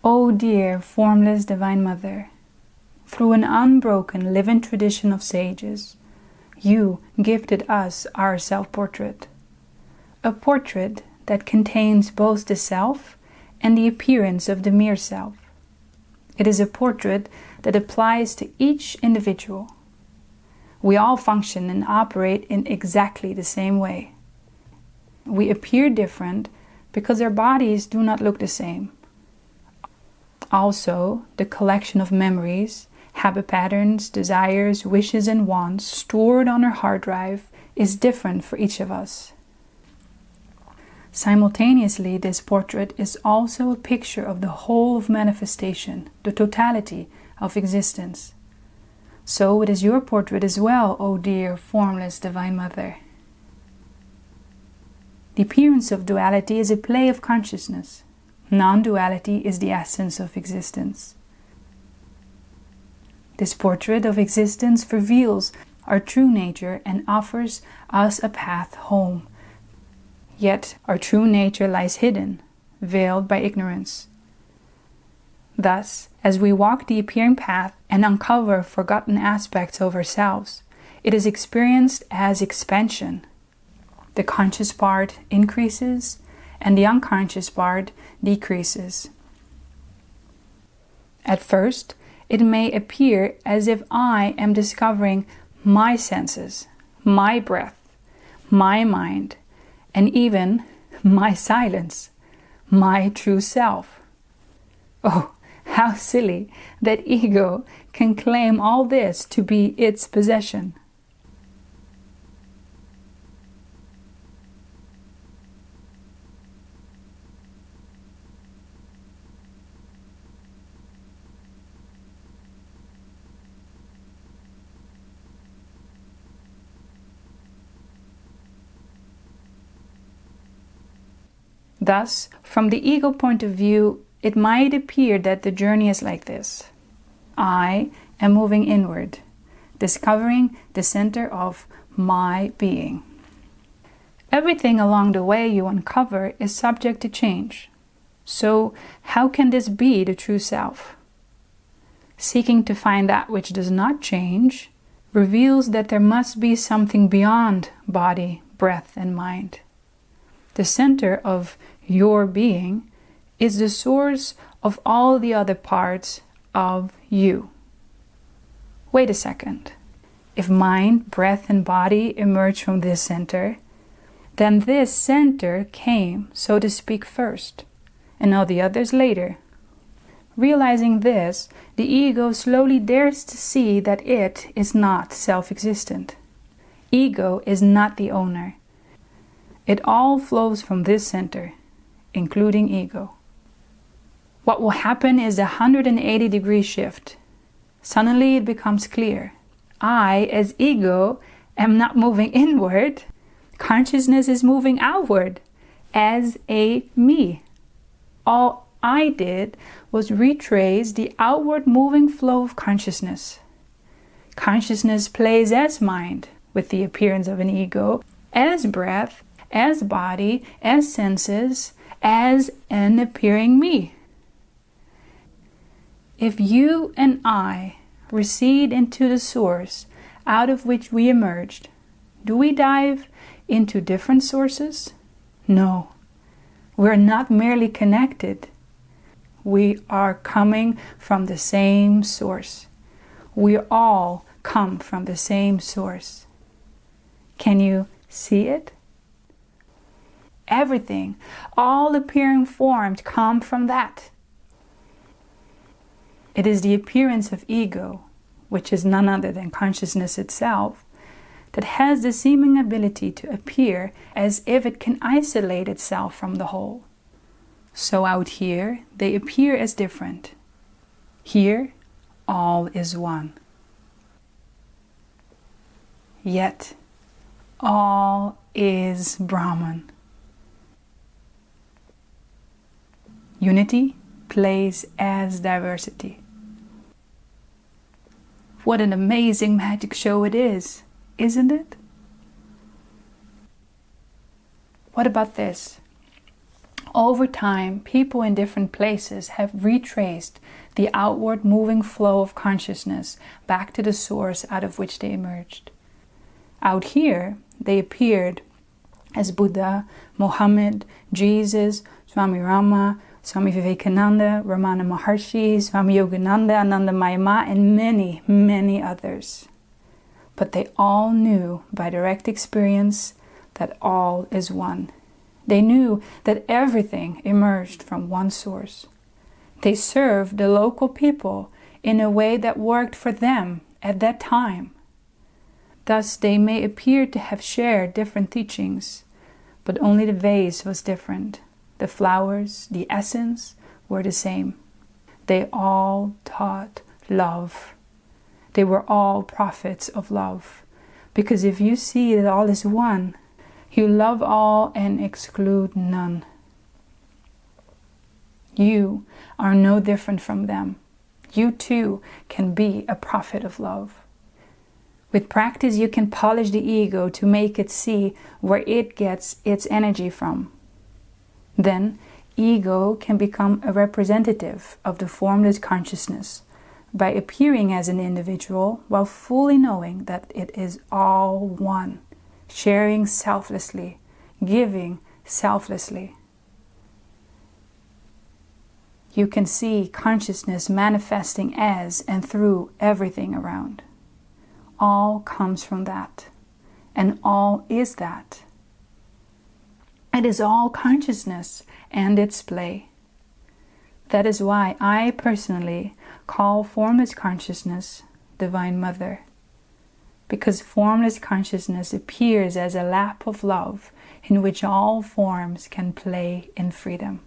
O dear, formless Divine Mother, through an unbroken living tradition of sages, you gifted us our self-portrait. A portrait that contains both the self and the appearance of the mere self. It is a portrait that applies to each individual. We all function and operate in exactly the same way. We appear different because our bodies do not look the same. Also, the collection of memories, habit patterns, desires, wishes, and wants stored on our hard drive is different for each of us. Simultaneously, this portrait is also a picture of the whole of manifestation, the totality of existence. So it is your portrait as well, O dear, formless Divine Mother. The appearance of duality is a play of consciousness. Non-duality is the essence of existence. This portrait of existence reveals our true nature and offers us a path home. Yet our true nature lies hidden, veiled by ignorance. Thus, as we walk the appearing path and uncover forgotten aspects of ourselves, it is experienced as expansion. The conscious part increases and the unconscious part decreases. At first, it may appear as if I am discovering my senses, my breath, my mind, and even my silence, my true self. Oh, how silly that ego can claim all this to be its possession. Thus, from the ego point of view, it might appear that the journey is like this. I am moving inward, discovering the center of my being. Everything along the way you uncover is subject to change. So, how can this be the true self? Seeking to find that which does not change reveals that there must be something beyond body, breath, and mind. The center of your being is the source of all the other parts of you. Wait a second. If mind, breath, and body emerge from this center, then this center came, so to speak, first, and all the others later. Realizing this, the ego slowly dares to see that it is not self-existent. Ego is not the owner. It all flows from this center, including ego. What will happen is a 180-degree shift. Suddenly it becomes clear. I, as ego, am not moving inward. Consciousness is moving outward as a me. All I did was retrace the outward moving flow of consciousness. Consciousness plays as mind, with the appearance of an ego, as breath, as body, as senses, as an appearing me. If you and I recede into the source out of which we emerged, do we dive into different sources? No, we're not merely connected. We are coming from the same source. We all come from the same source. Can you see it? Everything, all appearing forms come from that. It is the appearance of ego, which is none other than consciousness itself, that has the seeming ability to appear as if it can isolate itself from the whole. So out here, they appear as different. Here, all is one. Yet, all is Brahman. Unity plays as diversity. What an amazing magic show it is, isn't it? What about this? Over time, people in different places have retraced the outward moving flow of consciousness back to the source out of which they emerged. Out here, they appeared as Buddha, Mohammed, Jesus, Swami Rama, Swami Vivekananda, Ramana Maharshi, Swami Yogananda, Ananda Mayama, and many, many others. But they all knew by direct experience that all is one. They knew that everything emerged from one source. They served the local people in a way that worked for them at that time. Thus, they may appear to have shared different teachings, but only the vase was different. The flowers, the essence, were the same. They all taught love. They were all prophets of love. Because if you see that all is one, you love all and exclude none. You are no different from them. You too can be a prophet of love. With practice, you can polish the ego to make it see where it gets its energy from. Then, ego can become a representative of the formless consciousness by appearing as an individual while fully knowing that it is all one, sharing selflessly, giving selflessly. You can see consciousness manifesting as and through everything around. All comes from that, and all is that. It is all consciousness and its play. That is why I personally call formless consciousness Divine Mother, because formless consciousness appears as a lap of love in which all forms can play in freedom.